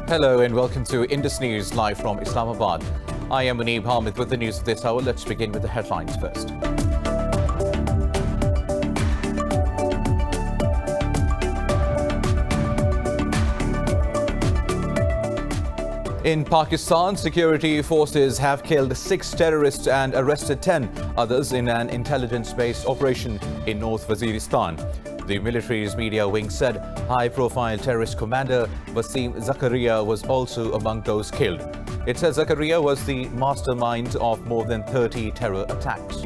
Hello and welcome to Indus News live from Islamabad. I am Muneeb Hamid with the news of this hour. Let's begin with the headlines first. In Pakistan, security forces have killed 6 terrorists and arrested 10 others in an intelligence-based operation in North Waziristan. The military's media wing said high-profile terrorist commander Wasim Zakaria was also among those killed. It says Zakaria was the mastermind of more than 30 terror attacks.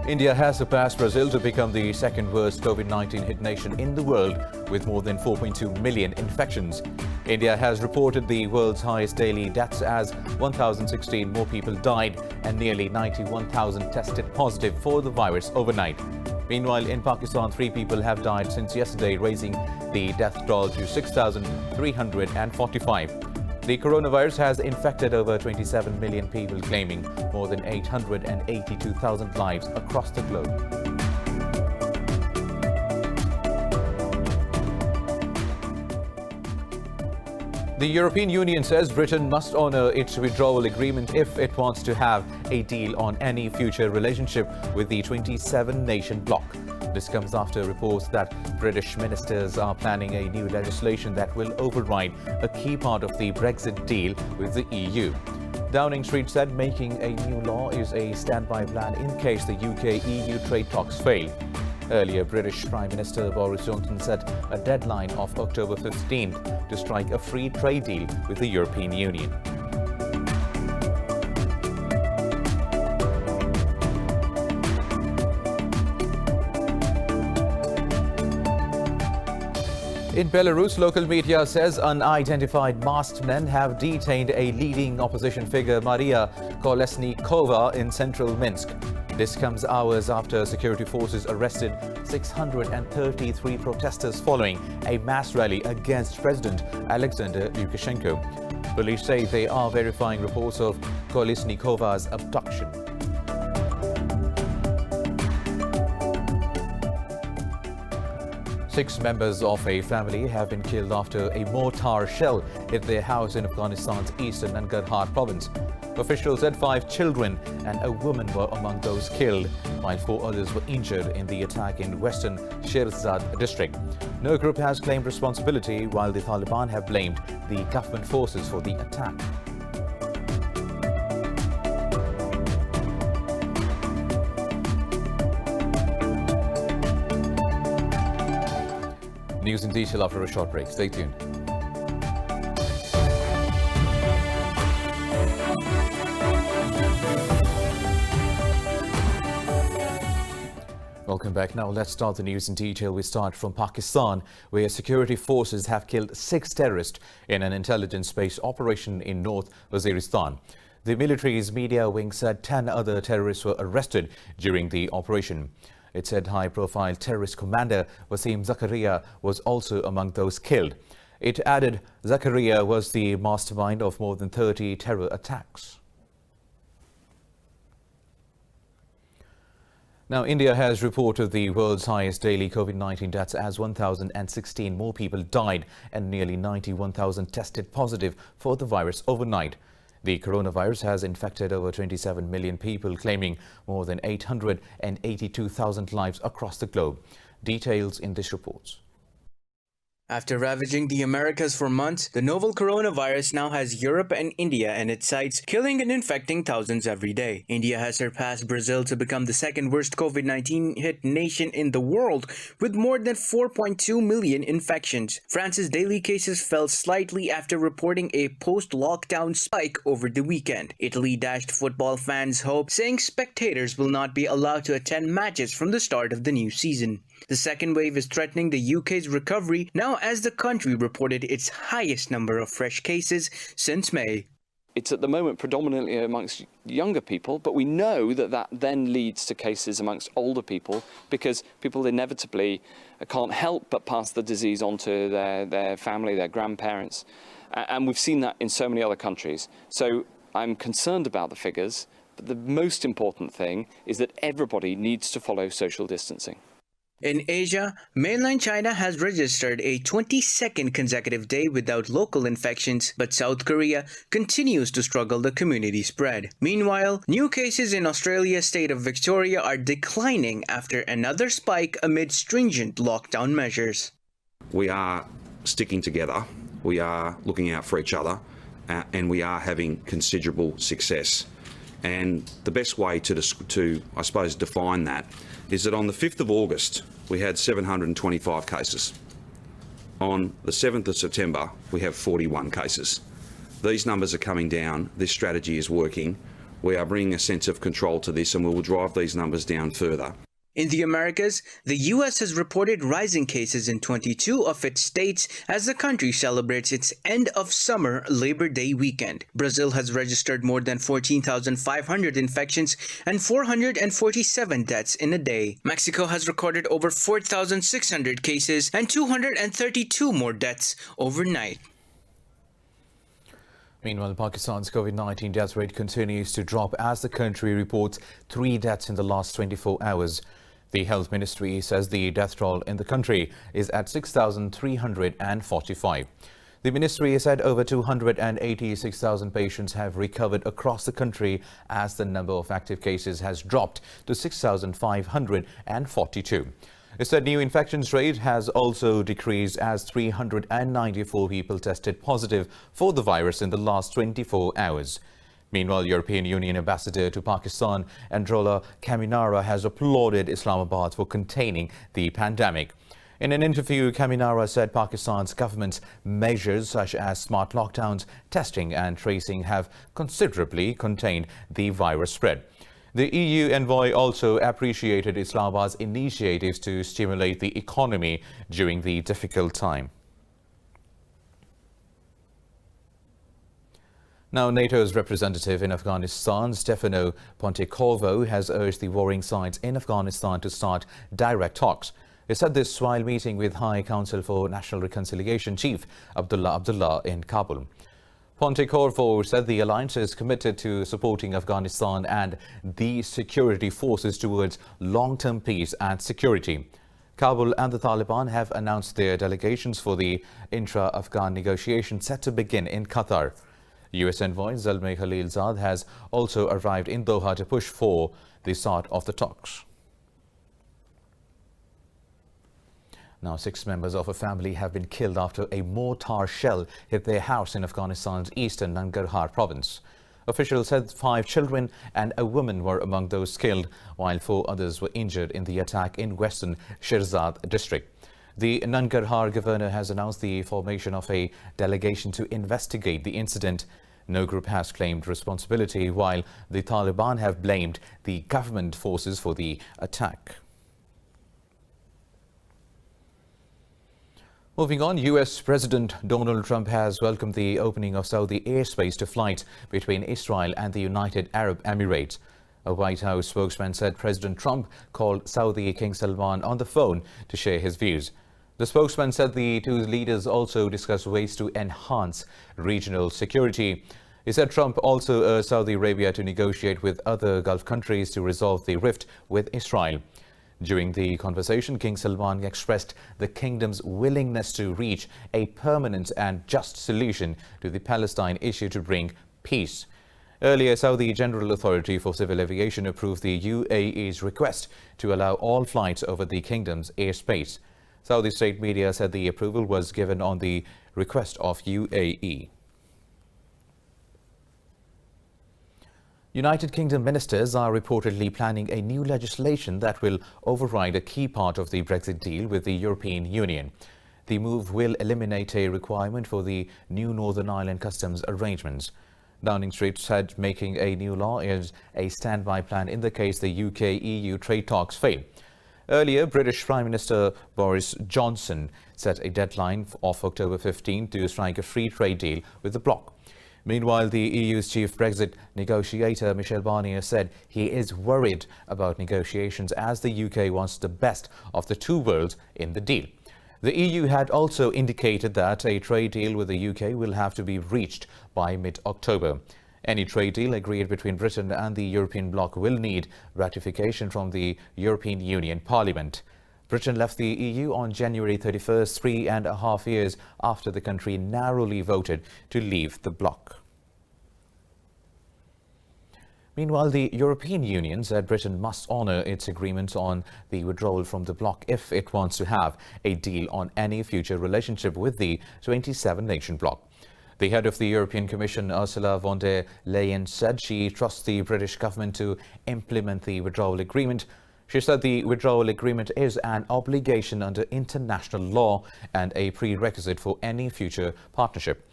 India has surpassed Brazil to become the second worst COVID-19 hit nation in the world with more than 4.2 million infections. India has reported the world's highest daily deaths as 1,016 more people died and nearly 91,000 tested positive for the virus overnight. Meanwhile, in Pakistan, 3 people have died since yesterday, raising the death toll to 6,345. The coronavirus has infected over 27 million people, claiming more than 882,000 lives across the globe. The European Union says Britain must honour its withdrawal agreement if it wants to have a deal on any future relationship with the 27-nation bloc. This comes after reports that British ministers are planning a new legislation that will override a key part of the Brexit deal with the EU. Downing Street said making a new law is a standby plan in case the UK-EU trade talks fail. Earlier, British Prime Minister Boris Johnson set a deadline of October 15th to strike a free trade deal with the European Union. In Belarus, local media says unidentified masked men have detained a leading opposition figure, Maria Kolesnikova, in central Minsk. This comes hours after security forces arrested 633 protesters following a mass rally against President Alexander Lukashenko. Police say they are verifying reports of Kolesnikova's abduction. Six members of a family have been killed after a mortar shell hit their house in Afghanistan's eastern Nangarhar province. Officials said 5 children and a woman were among those killed, while 4 others were injured in the attack in western Shirzad district. No group has claimed responsibility, while the Taliban have blamed the government forces for the attack. News in detail after a short break. Stay tuned. Welcome back. Now let's start the news in detail. We start from Pakistan, where security forces have killed 6 terrorists in an intelligence-based operation in North Waziristan. The military's media wing said 10 other terrorists were arrested during the operation. It said high-profile terrorist commander Wasim Zakaria was also among those killed. It added Zakaria was the mastermind of more than 30 terror attacks. Now, India has reported the world's highest daily COVID-19 deaths as 1,016 more people died and nearly 91,000 tested positive for the virus overnight. The coronavirus has infected over 27 million people, claiming more than 882,000 lives across the globe. Details in this report. After ravaging the Americas for months, the novel coronavirus now has Europe and India in its sights, killing and infecting thousands every day. India has surpassed Brazil to become the second worst COVID-19 hit nation in the world, with more than 4.2 million infections. France's daily cases fell slightly after reporting a post-lockdown spike over the weekend. Italy dashed football fans' hope, saying spectators will not be allowed to attend matches from the start of the new season. The second wave is threatening the UK's recovery now as the country reported its highest number of fresh cases since May. It's at the moment predominantly amongst younger people, but we know that that then leads to cases amongst older people because people inevitably can't help but pass the disease on to their family, their grandparents. And we've seen that in so many other countries. So I'm concerned about the figures, but the most important thing is that everybody needs to follow social distancing. In Asia, mainland China has registered a 22nd consecutive day without local infections, but South Korea continues to struggle the community spread. Meanwhile, new cases in Australia's state of Victoria are declining after another spike amid stringent lockdown measures. We are sticking together, we are looking out for each other, and we are having considerable success. And the best way to I suppose, define that is that on the 5th of August, we had 725 cases. On the 7th of September, we have 41 cases. These numbers are coming down. This strategy is working. We are bringing a sense of control to this, and we will drive these numbers down further. In the Americas, the U.S. has reported rising cases in 22 of its states as the country celebrates its end-of-summer Labor Day weekend. Brazil has registered more than 14,500 infections and 447 deaths in a day. Mexico has recorded over 4,600 cases and 232 more deaths overnight. Meanwhile, Pakistan's COVID-19 death rate continues to drop as the country reports 3 deaths in the last 24 hours. The Health Ministry says the death toll in the country is at 6,345. The ministry said over 286,000 patients have recovered across the country as the number of active cases has dropped to 6,542. It said new infections rate has also decreased as 394 people tested positive for the virus in the last 24 hours. Meanwhile, European Union Ambassador to Pakistan, Androla Kaminara, has applauded Islamabad for containing the pandemic. In an interview, Kaminara said Pakistan's government's measures such as smart lockdowns, testing and tracing have considerably contained the virus spread. The EU envoy also appreciated Islamabad's initiatives to stimulate the economy during the difficult time. Now, NATO's representative in Afghanistan, Stefano Pontecorvo, has urged the warring sides in Afghanistan to start direct talks. He said this while meeting with High Council for National Reconciliation Chief Abdullah Abdullah in Kabul. Pontecorvo said the alliance is committed to supporting Afghanistan and the security forces towards long-term peace and security. Kabul and the Taliban have announced their delegations for the intra-Afghan negotiations set to begin in Qatar. U.S. envoy Zalmay Khalilzad has also arrived in Doha to push for the start of the talks. Now, 6 members of a family have been killed after a mortar shell hit their house in Afghanistan's eastern Nangarhar province. Officials said 5 children and a woman were among those killed, while 4 others were injured in the attack in western Shirzad district. The Nangarhar governor has announced the formation of a delegation to investigate the incident. No group has claimed responsibility, while the Taliban have blamed the government forces for the attack. Moving on, U.S. President Donald Trump has welcomed the opening of Saudi airspace to flights between Israel and the United Arab Emirates. A White House spokesman said President Trump called Saudi King Salman on the phone to share his views. The spokesman said the 2 leaders also discussed ways to enhance regional security. He said Trump also urged Saudi Arabia to negotiate with other Gulf countries to resolve the rift with Israel. During the conversation, King Salman expressed the kingdom's willingness to reach a permanent and just solution to the Palestine issue to bring peace. Earlier, Saudi General Authority for Civil Aviation approved the UAE's request to allow all flights over the kingdom's airspace. Saudi state media said the approval was given on the request of UAE. United Kingdom ministers are reportedly planning a new legislation that will override a key part of the Brexit deal with the European Union. The move will eliminate a requirement for the new Northern Ireland customs arrangements. Downing Street said making a new law is a standby plan in the case the UK-EU trade talks fail. Earlier, British Prime Minister Boris Johnson set a deadline of October 15 to strike a free trade deal with the bloc. Meanwhile, the EU's chief Brexit negotiator Michel Barnier said he is worried about negotiations as the UK wants the best of the 2 worlds in the deal. The EU had also indicated that a trade deal with the UK will have to be reached by mid-October. Any trade deal agreed between Britain and the European bloc will need ratification from the European Union Parliament. Britain left the EU on January 31st, 3.5 years after the country narrowly voted to leave the bloc. Meanwhile, the European Union said Britain must honour its agreement on the withdrawal from the bloc if it wants to have a deal on any future relationship with the 27-nation bloc. The head of the European Commission, Ursula von der Leyen, said she trusts the British government to implement the withdrawal agreement. She said the withdrawal agreement is an obligation under international law and a prerequisite for any future partnership.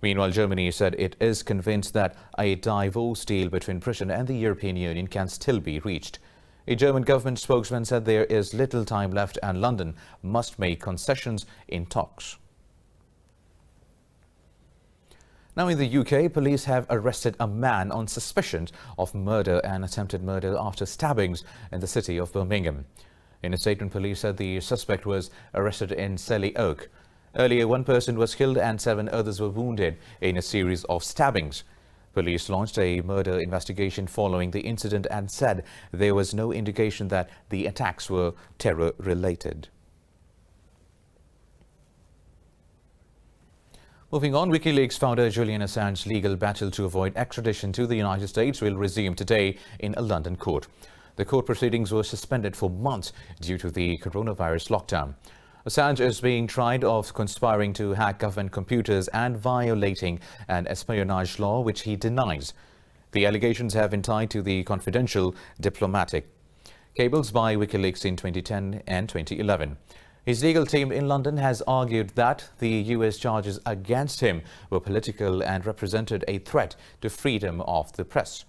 Meanwhile, Germany said it is convinced that a divorce deal between Britain and the European Union can still be reached. A German government spokesman said there is little time left and London must make concessions in talks. Now in the UK, police have arrested a man on suspicion of murder and attempted murder after stabbings in the city of Birmingham. In a statement, police said the suspect was arrested in Selly Oak. Earlier, one person was killed and 7 others were wounded in a series of stabbings. Police launched a murder investigation following the incident and said there was no indication that the attacks were terror-related. Moving on, WikiLeaks founder Julian Assange's legal battle to avoid extradition to the United States will resume today in a London court. The court proceedings were suspended for months due to the coronavirus lockdown. Assange is being tried of conspiring to hack government computers and violating an espionage law, which he denies. The allegations have been tied to the confidential diplomatic cables by WikiLeaks in 2010 and 2011. His legal team in London has argued that the US charges against him were political and represented a threat to freedom of the press.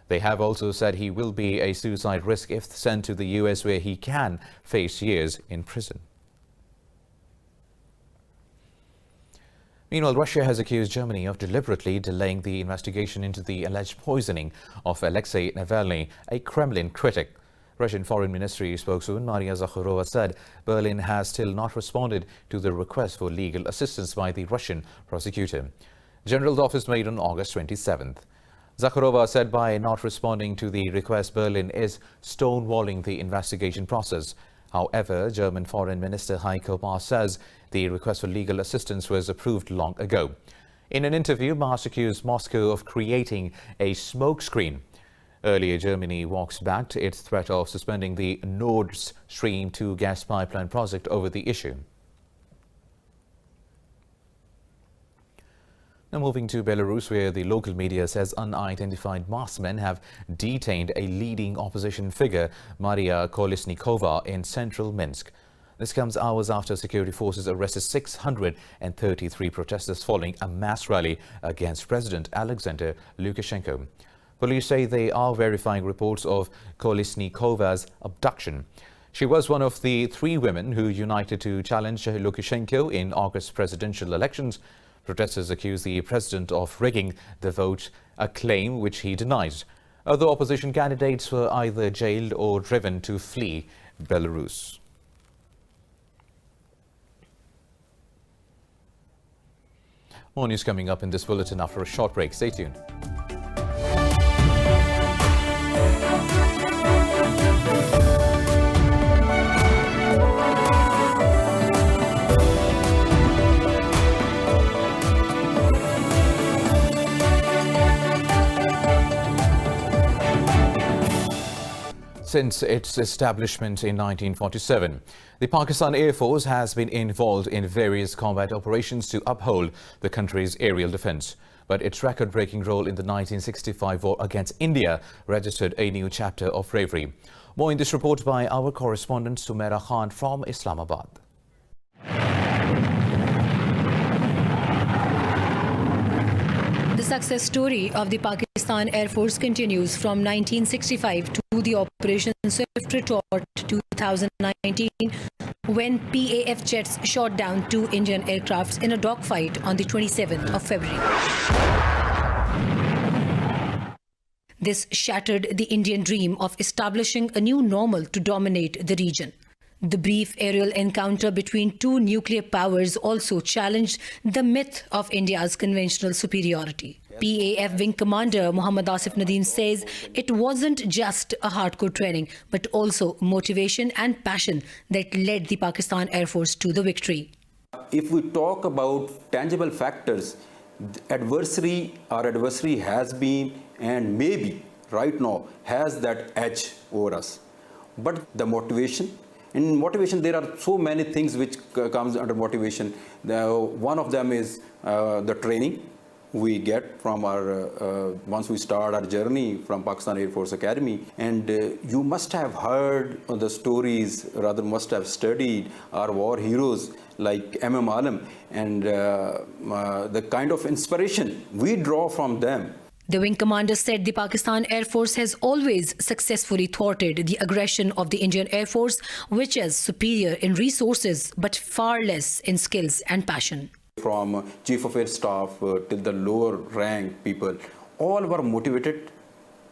They have also said he will be a suicide risk if sent to the US, where he can face years in prison. Meanwhile, Russia has accused Germany of deliberately delaying the investigation into the alleged poisoning of Alexei Navalny, a Kremlin critic. Russian Foreign Ministry spokeswoman Maria Zakharova said Berlin has still not responded to the request for legal assistance by the Russian prosecutor. General's office made on August 27th. Zakharova said by not responding to the request, Berlin is stonewalling the investigation process. However, German Foreign Minister Heiko Maas says the request for legal assistance was approved long ago. In an interview, Maas accused Moscow of creating a smokescreen. Earlier, Germany walks back to its threat of suspending the Nord Stream 2 gas pipeline project over the issue. Now moving to Belarus, where the local media says unidentified masked men have detained a leading opposition figure, Maria Kolesnikova, in central Minsk. This comes hours after security forces arrested 633 protesters following a mass rally against President Alexander Lukashenko. Police say they are verifying reports of Kolesnikova's abduction. She was one of the 3 women who united to challenge Lukashenko in August presidential elections. Protesters accuse the president of rigging the vote, a claim which he denies. Other opposition candidates were either jailed or driven to flee Belarus. More news coming up in this bulletin after a short break. Stay tuned. Since its establishment in 1947, the Pakistan Air Force has been involved in various combat operations to uphold the country's aerial defense. But its record-breaking role in the 1965 war against India registered a new chapter of bravery. More in this report by our correspondent Sumaira Khan from Islamabad. The success story of the Pakistan Air Force continues from 1965 to the Operation Swift Retort 2019, when PAF jets shot down 2 Indian aircrafts in a dogfight on the 27th of February. This shattered the Indian dream of establishing a new normal to dominate the region. The brief aerial encounter between 2 nuclear powers also challenged the myth of India's conventional superiority. PAF Wing Commander Mohammad Asif Nadeem says it wasn't just a hardcore training, but also motivation and passion that led the Pakistan Air Force to the victory. If we talk about tangible factors, adversary has been and maybe right now has that edge over us. But the motivation, in motivation there are so many things which comes under motivation. One of them is the training we get from our, once we start our journey from Pakistan Air Force Academy. And you must have heard the stories, rather must have studied our war heroes like M.M. Alam and the kind of inspiration we draw from them. The wing commander said the Pakistan Air Force has always successfully thwarted the aggression of the Indian Air Force, which is superior in resources but far less in skills and passion. From Chief of Air Staff till the lower rank people, all were motivated,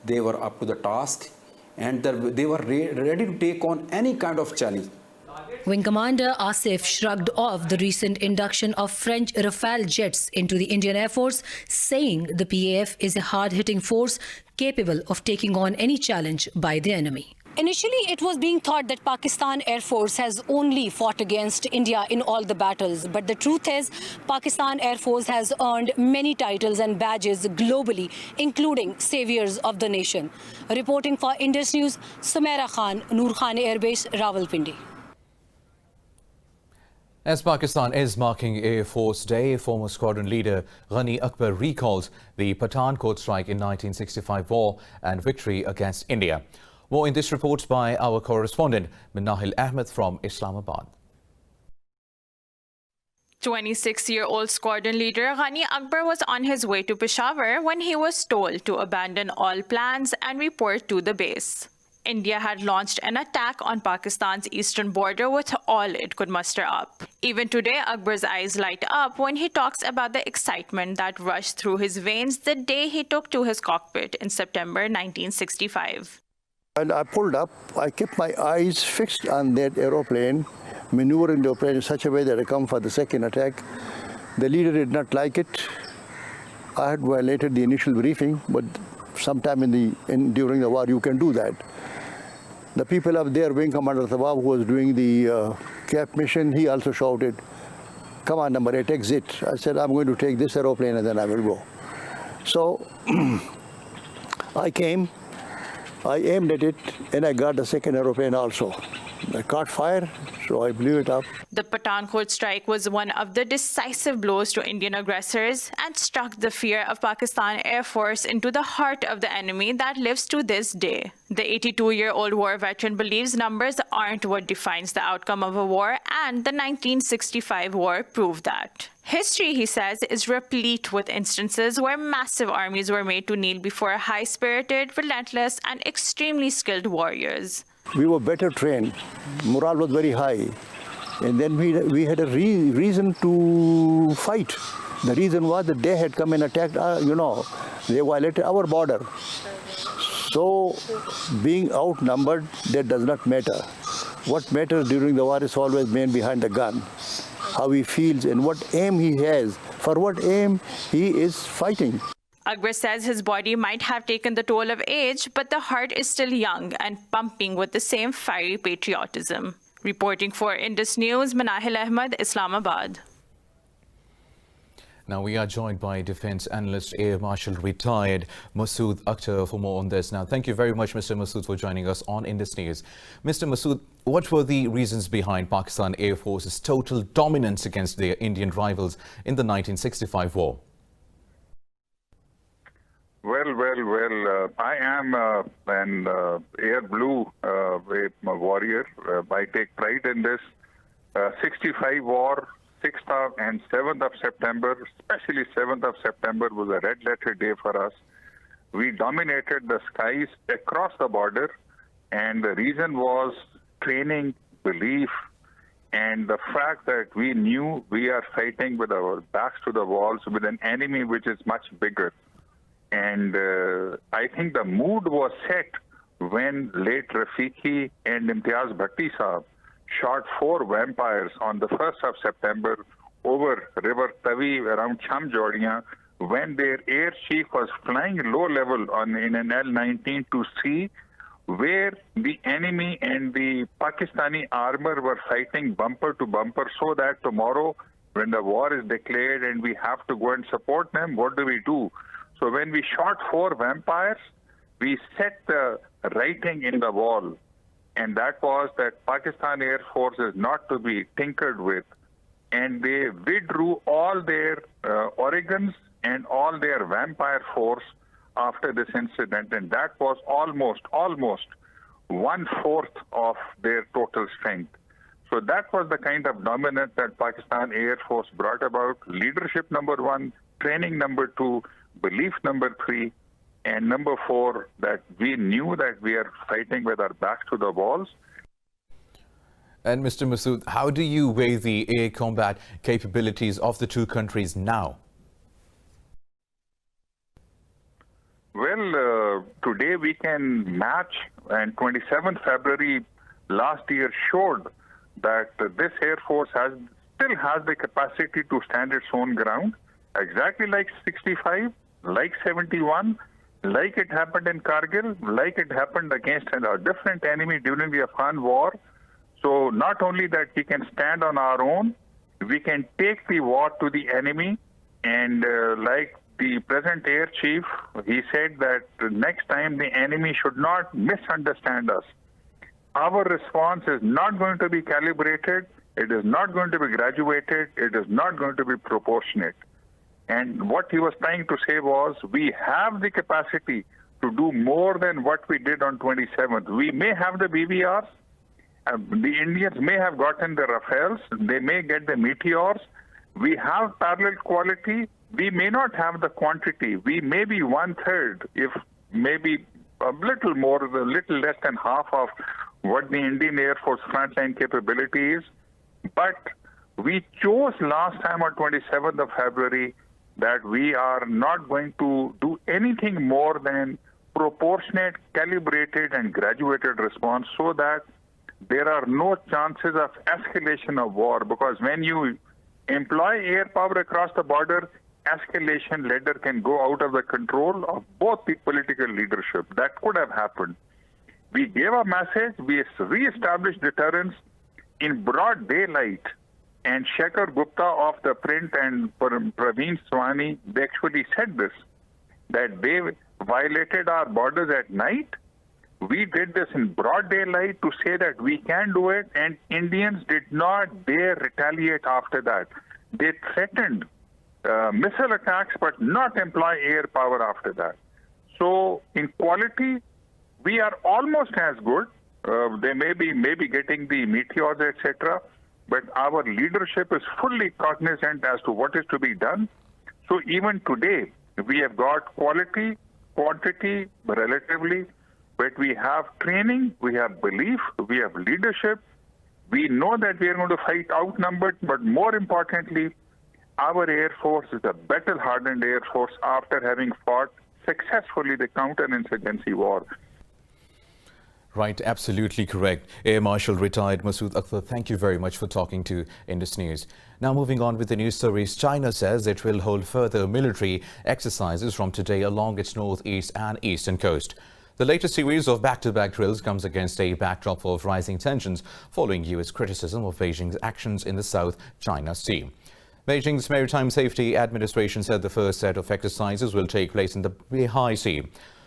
they were up to the task, and they were ready to take on any kind of challenge. Wing Commander Asif shrugged off the recent induction of French Rafale jets into the Indian Air Force, saying the PAF is a hard-hitting force capable of taking on any challenge by the enemy. Initially, it was being thought that Pakistan Air Force has only fought against India in all the battles. But the truth is, Pakistan Air Force has earned many titles and badges globally, including Saviors of the Nation. Reporting for Indus News, Sumaira Khan, Noor Khan Air Base, Rawalpindi. As Pakistan is marking Air Force Day, former squadron leader Ghani Akbar recalls the Pathankot strike in 1965 war and victory against India. More in this report by our correspondent Minahil Ahmed from Islamabad. 26-year-old squadron leader Ghani Akbar was on his way to Peshawar when he was told to abandon all plans and report to the base. India had launched an attack on Pakistan's eastern border with all it could muster up. Even today, Akbar's eyes light up when he talks about the excitement that rushed through his veins the day he took to his cockpit in September 1965. And I pulled up, I kept my eyes fixed on that aeroplane, maneuvering the airplane in such a way that I come for the second attack. The leader did not like it. I had violated the initial briefing, but sometime during the war you can do that. The people up there, Wing Commander Tabab, who was doing the CAP mission, he also shouted, "Command number 8, exit." I said, "I'm going to take this aeroplane and then I will go." So I came, I aimed at it, and I got the second aeroplane also. I caught fire, so I blew it up. The Pathankot strike was one of the decisive blows to Indian aggressors and struck the fear of Pakistan Air Force into the heart of the enemy that lives to this day. The 82-year-old war veteran believes numbers aren't what defines the outcome of a war, and the 1965 war proved that. History, he says, is replete with instances where massive armies were made to kneel before high-spirited, relentless, and extremely skilled warriors. We were better trained. Morale was very high. And then we had a reason to fight. The reason was that they had come and attacked, they violated our border. So being outnumbered, that does not matter. What matters during the war is always man behind the gun, how he feels and what aim he has, for what aim he is fighting. Akbar says his body might have taken the toll of age, but the heart is still young and pumping with the same fiery patriotism. Reporting for Indus News, Minahil Ahmed, Islamabad. Now we are joined by Defence Analyst Air Marshal Retired Masood Akhtar for more on this. Now, thank you very much, Mr. Masood, for joining us on Indus News. Mr. Masood, what were the reasons behind Pakistan Air Force's total dominance against their Indian rivals in the 1965 war? Well, I am an Air Blue warrior. I take pride in this. 65 war, 6th and 7th of September, especially 7th of September was a red letter day for us. We dominated the skies across the border, and the reason was training, belief, and the fact that we knew we are fighting with our backs to the walls with an enemy which is much bigger. And I think the mood was set when late Rafiqi and Imtiaz Bhatti Saab shot 4 vampires on the 1st of September over River Tavi around Cham Jodiyan, when their air chief was flying low level in an L-19 to see where the enemy and the Pakistani armor were fighting bumper to bumper, so that tomorrow when the war is declared and we have to go and support them, what do we do? So when we shot 4 vampires, we set the writing in the wall, and that was that Pakistan Air Force is not to be tinkered with. And they withdrew all their Oregons and all their vampire force after this incident, and that was almost 1/4 of their total strength. So that was the kind of dominance that Pakistan Air Force brought about. Leadership number 1, training number 2, belief number 3, and number 4, that we knew that we are fighting with our backs to the walls. And Mr. Masood, how do you weigh the air combat capabilities of the two countries now? Well, today we can match, and 27th February last year showed that this Air Force still has the capacity to stand its own ground, exactly like 65, like 71, like it happened in Kargil, like it happened against a different enemy during the Afghan war. So not only that we can stand on our own, we can take the war to the enemy, and like the present air chief, he said that next time the enemy should not misunderstand us. Our response is not going to be calibrated, it is not going to be graduated, it is not going to be proportionate. And what he was trying to say was, we have the capacity to do more than what we did on 27th. We may have the BVRs, the Indians may have gotten the Rafales, they may get the Meteors. We have parallel quality. We may not have the quantity. We may be 1/3, if maybe a little more, a little less than half of what the Indian Air Force frontline capability is. But we chose last time on 27th of February that we are not going to do anything more than proportionate, calibrated, and graduated response, so that there are no chances of escalation of war. Because when you employ air power across the border, escalation ladder can go out of the control of both the political leadership. That could have happened. We gave a message, we re-established deterrence in broad daylight. And Shekhar Gupta of the print and Praveen Swani, they actually said this, that they violated our borders at night. We did this in broad daylight to say that we can do it, and Indians did not dare retaliate after that. They threatened missile attacks, but not employ air power after that. So in quality, we are almost as good. They may be getting the Meteors, etc., but our leadership is fully cognizant as to what is to be done. So even today, we have got quality, quantity relatively, but we have training, we have belief, we have leadership. We know that we are going to fight outnumbered, but more importantly, our Air Force is a battle-hardened Air Force after having fought successfully the counterinsurgency war. Right, absolutely correct. Air Marshal retired Masood Akhtar, thank you very much for talking to Indus News. Now moving on with the news stories, China says it will hold further military exercises from today along its northeast and eastern coast. The latest series of back-to-back drills comes against a backdrop of rising tensions following U.S. criticism of Beijing's actions in the South China Sea. Beijing's Maritime Safety Administration said the first set of exercises will take place in the High Sea.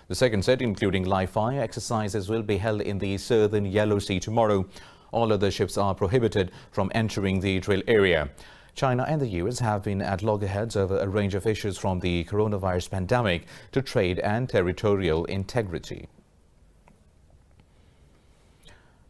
The second set, including live fire exercises, will be held in the southern Yellow Sea tomorrow. All other ships are prohibited from entering the drill area. China and the US have been at loggerheads over a range of issues from the coronavirus pandemic to trade and territorial integrity.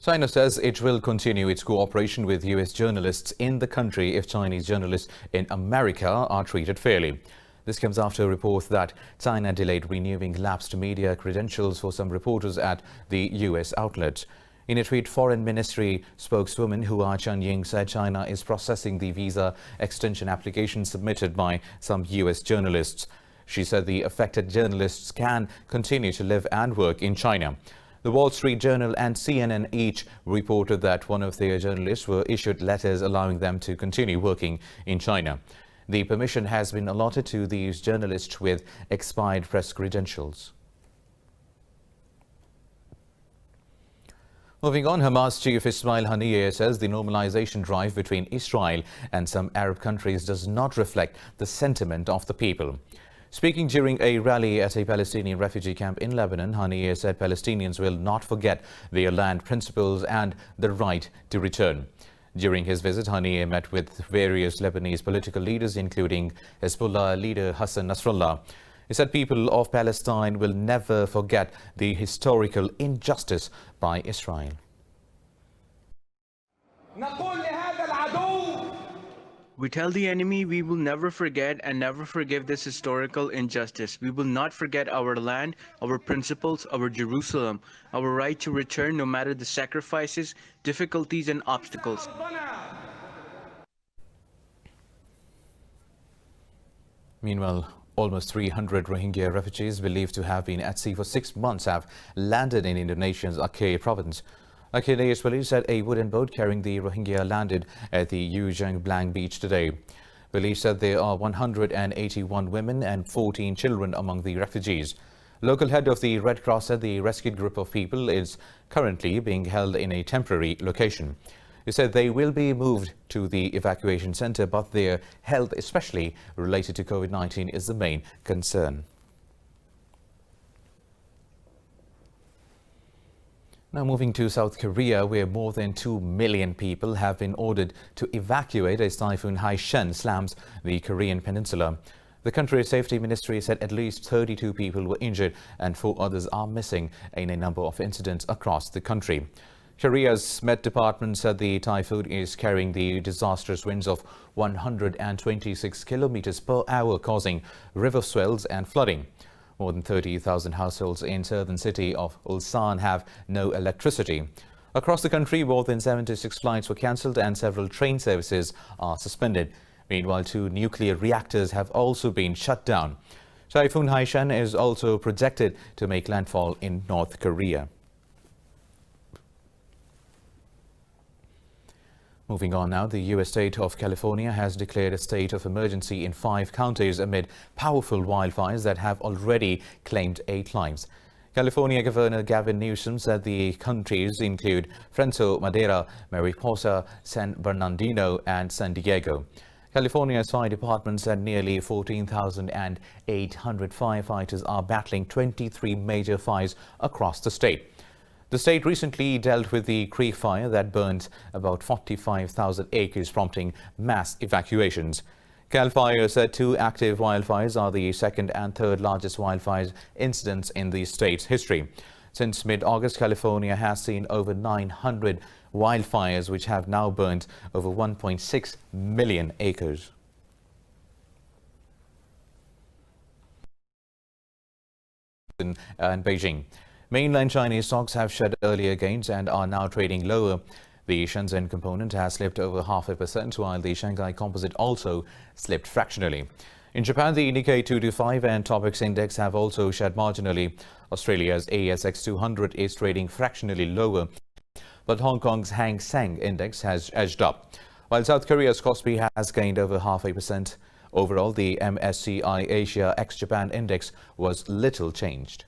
China says it will continue its cooperation with US journalists in the country if Chinese journalists in America are treated fairly. This comes after a report that China delayed renewing lapsed media credentials for some reporters at the US outlets. In a tweet, Foreign Ministry spokeswoman Hua Chunying said China is processing the visa extension application submitted by some US journalists. She said the affected journalists can continue to live and work in China. The Wall Street Journal and CNN each reported that one of their journalists were issued letters allowing them to continue working in China. The permission has been allotted to these journalists with expired press credentials. Moving on, Hamas chief Ismail Haniyeh says the normalization drive between Israel and some Arab countries does not reflect the sentiment of the people. Speaking during a rally at a Palestinian refugee camp in Lebanon, Haniyeh said Palestinians will not forget their land principles and the right to return. During his visit, Haniyeh met with various Lebanese political leaders, including Hezbollah leader Hassan Nasrallah. He said people of Palestine will never forget the historical injustice by Israel. We tell the enemy we will never forget and never forgive this historical injustice. We will not forget our land, our principles, our Jerusalem, our right to return no matter the sacrifices, difficulties and obstacles. Meanwhile, almost 300 Rohingya refugees believed to have been at sea for 6 months have landed in Indonesia's Aceh province. Aceh police said a wooden boat carrying the Rohingya landed at the Ujung Blang beach today. Police said there are 181 women and 14 children among the refugees. Local head of the Red Cross said the rescued group of people is currently being held in a temporary location. He said they will be moved to the evacuation center, but their health, especially related to COVID-19, is the main concern. Now moving to South Korea, where more than 2 million people have been ordered to evacuate as Typhoon HAISHEN slams the Korean peninsula. The country's safety ministry said at least 32 people were injured and 4 others are missing in a number of incidents across the country. Korea's Met Department said the typhoon is carrying the disastrous winds of 126 kilometers per hour, causing river swells and flooding. More than 30,000 households in southern city of Ulsan have no electricity. Across the country, more than 76 flights were cancelled and several train services are suspended. Meanwhile, 2 nuclear reactors have also been shut down. Typhoon HAISHEN is also projected to make landfall in North Korea. Moving on now, the U.S. state of California has declared a state of emergency in 5 counties amid powerful wildfires that have already claimed 8 lives. California Governor Gavin Newsom said the counties include Fresno, Madera, Mariposa, San Bernardino and San Diego. California's fire department said nearly 14,800 firefighters are battling 23 major fires across the state. The state recently dealt with the creek fire that burned about 45,000 acres, prompting mass evacuations. Cal Fire said 2 active wildfires are the second and third largest wildfire incidents in the state's history. Since mid-August, California has seen over 900 wildfires, which have now burned over 1.6 million acres. And Beijing. Mainland Chinese stocks have shed earlier gains and are now trading lower. The Shenzhen component has slipped over 0.5%, while the Shanghai Composite also slipped fractionally. In Japan, the Nikkei 225 and Topix index have also shed marginally. Australia's ASX 200 is trading fractionally lower, but Hong Kong's Hang Seng index has edged up, while South Korea's Kospi has gained over 0.5%. Overall, the MSCI Asia ex-Japan index was little changed.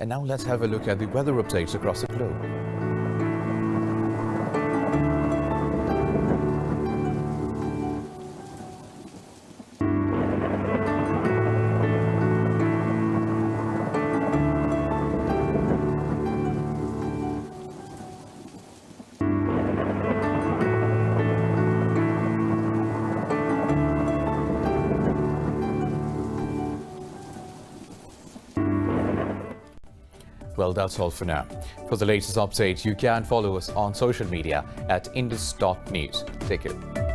And now let's have a look at the weather updates across the globe. Well, that's all for now. For the latest update, you can follow us on social media at indus.news. Take care.